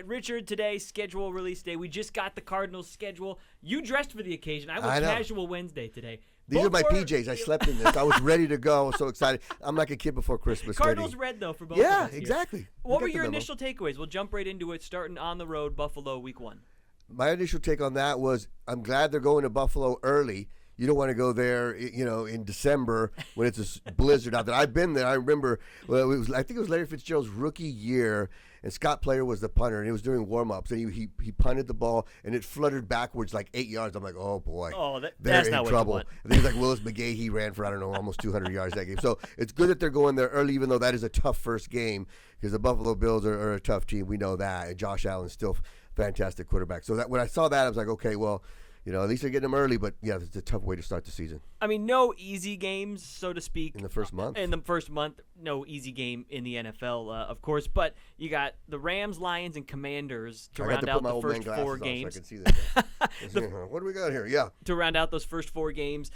right, Richard, today, schedule release day. We just got the Cardinals schedule. You dressed for the occasion. I was casual Wednesday today. These are my PJs. I slept in this. I was ready to go. I was so excited. I'm like a kid before Christmas. Cardinals red, though, for both of us. Yeah, exactly. What were your initial takeaways? We'll jump right into it, starting on the road, Buffalo, week 1. My initial take on that was I'm glad they're going to Buffalo early. You don't want to go there, in December when it's a blizzard out there. I've been there. I remember, I think it was Larry Fitzgerald's rookie year, and Scott Player was the punter, and he was doing warm-ups, and he punted the ball, and it fluttered backwards like 8 yards. I'm like, oh, boy. Oh, they're that's in not trouble. what you want. And then he's like Willis McGahee. He ran for, almost 200 yards that game. So it's good that they're going there early, even though that is a tough first game, because the Buffalo Bills are a tough team. We know that, and Josh Allen's still fantastic quarterback. So that when I saw that, I was like, okay, well, at least they're getting them early, but yeah, it's a tough way to start the season. I mean, no easy games, so to speak. In the first month? In the first month, no easy game in the NFL, of course. But you got the Rams, Lions, and Commanders to round out the first 4 games. So I can see this. What do we got here? Yeah. To round out those first 4 games.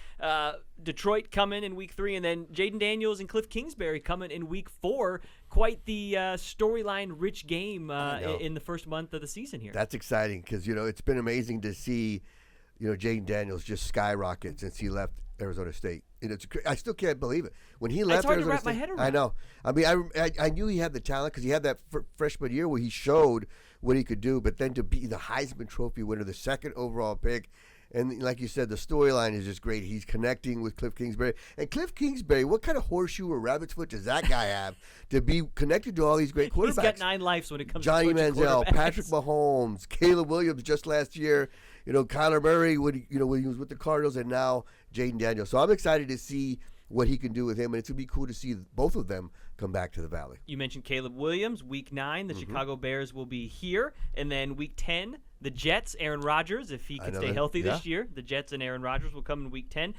Detroit coming in week 3, and then Jaden Daniels and Cliff Kingsbury coming in week 4. Quite the storyline-rich game in the first month of the season here. That's exciting because, it's been amazing to see Jaden Daniels just skyrocket since he left Arizona State. I still can't believe it. When he left Arizona State, to wrap my head around. I know. I mean, I knew he had the talent because he had that freshman year where he showed what he could do, but then to be the Heisman Trophy winner, the 2nd overall pick, and like you said, the storyline is just great. He's connecting with Cliff Kingsbury. And Cliff Kingsbury, what kind of horseshoe or rabbit's foot does that guy have to be connected to all these great quarterbacks? He's got 9 lives when it comes Johnny to Manziel, Patrick Mahomes, Caleb Williams just last year, Kyler Murray when he was with the Cardinals, and now Jaden Daniels. So I'm excited to see what he can do with him, and it's going to be cool to see both of them come back to the Valley. You mentioned Caleb Williams, week 9. The Chicago Bears will be here. And then week 10, the Jets, Aaron Rodgers, if he can stay healthy this year. The Jets and Aaron Rodgers will come in week 10.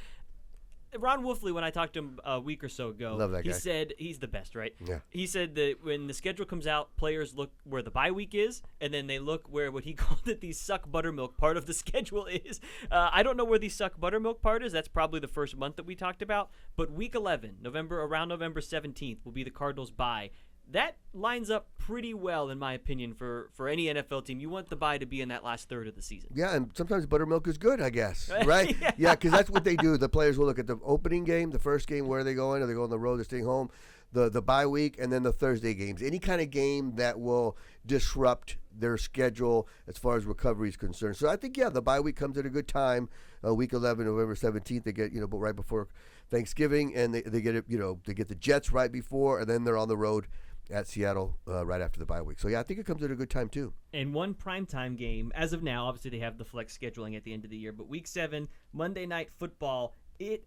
Ron Wolfley, when I talked to him a week or so ago, Love that guy. He said he's the best, right? Yeah. He said that when the schedule comes out, players look where the bye week is, and then they look where what he called it the suck buttermilk part of the schedule is. I don't know where the suck buttermilk part is. That's probably the first month that we talked about. But week 11, around November 17th, will be the Cardinals' bye. That lines up pretty well, in my opinion, for any NFL team. You want the bye to be in that last third of the season. Yeah, and sometimes buttermilk is good, I guess, right? Yeah, because that's what they do. The players will look at the opening game, the first game, where are they going? Are they going on the road? They're staying home. The bye week, and then the Thursday games. Any kind of game that will disrupt their schedule as far as recovery is concerned. So I think, the bye week comes at a good time. Week 11, November 17th, they get, right before Thanksgiving, and they get it, they get the Jets right before, and then they're on the road at Seattle right after the bye week. So, I think it comes at a good time, too. And one primetime game, as of now, obviously they have the flex scheduling at the end of the year, but Week 7, Monday Night Football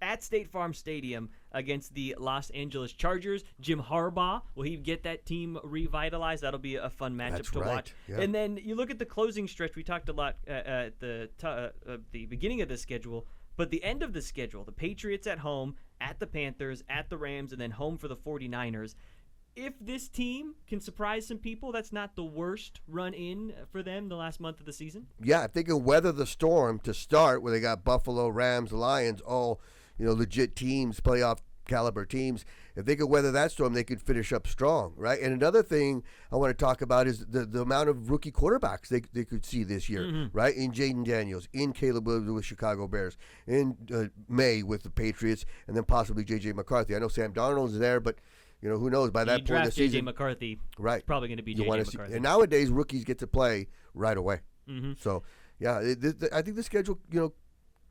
at State Farm Stadium against the Los Angeles Chargers. Jim Harbaugh, will he get that team revitalized? That'll be a fun matchup to watch. Yeah. And then you look at the closing stretch. We talked a lot at the beginning of the schedule, but the end of the schedule, the Patriots at home, at the Panthers, at the Rams, and then home for the 49ers. If this team can surprise some people, that's not the worst run in for them the last month of the season. Yeah, if they can weather the storm to start, where they got Buffalo, Rams, Lions, all legit teams, playoff caliber teams. If they could weather that storm, they could finish up strong, right? And another thing I want to talk about is the amount of rookie quarterbacks they could see this year, right? In Jaden Daniels, in Caleb Williams with Chicago Bears, in May with the Patriots, and then possibly J.J. McCarthy. I know Sam Darnold is there, but who knows? By that point in the season, J.J. McCarthy, right? It's probably going to be J.J. McCarthy. And nowadays, rookies get to play right away. Mm-hmm. So, I think the schedule,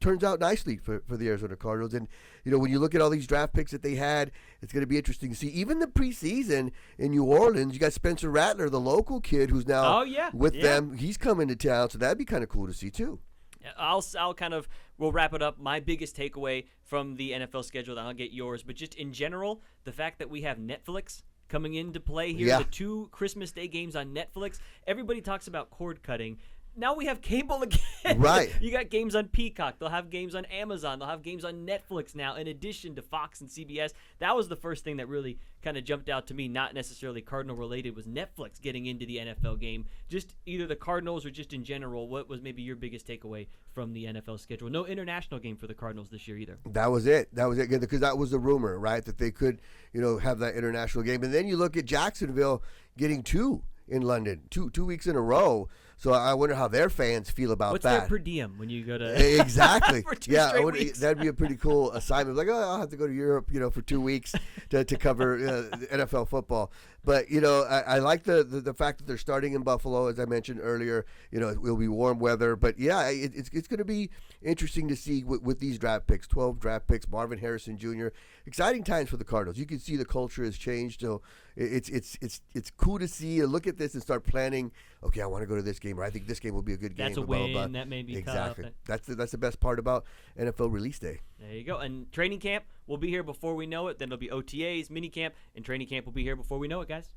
turns out nicely for the Arizona Cardinals. And, when you look at all these draft picks that they had, it's going to be interesting to see. Even the preseason in New Orleans, you got Spencer Rattler, the local kid who's now with them. He's coming to town, so that'd be kind of cool to see, too. We'll wrap it up. My biggest takeaway from the NFL schedule, then I'll get yours, but just in general, the fact that we have Netflix coming into play here, the 2 Christmas Day games on Netflix. Everybody talks about cord cutting. Now we have cable again. Right. You got games on Peacock. They'll have games on Amazon. They'll have games on Netflix now, in addition to Fox and CBS. That was the first thing that really kind of jumped out to me, not necessarily Cardinal-related, was Netflix getting into the NFL game. Just either the Cardinals or just in general, what was maybe your biggest takeaway from the NFL schedule? No international game for the Cardinals this year either. That was it. Because that was the rumor, right, that they could, have that international game. And then you look at Jacksonville getting 2 in London 2 weeks in a row. So I wonder how their fans feel about What's that. their per diem when you go to Exactly. for 2 Yeah, straight weeks? that'd be a pretty cool assignment. Like, oh, I'll have to go to Europe, for 2 weeks to cover NFL football. But I like the fact that they're starting in Buffalo, as I mentioned earlier. It will be warm weather, but yeah, it's going to be interesting to see with these draft picks, 12 draft picks, Marvin Harrison Jr. Exciting times for the Cardinals. You can see the culture has changed. So it's cool to see. Look at this and start planning. Okay, I want to go to this game, or I think this game will be a good game. That's a blah, win. blah, blah. That may be exactly. tough. That's the best part about NFL release day. There you go. And training camp will be here before we know it. Then it'll be OTAs, mini camp, and training camp will be here before we know it, guys.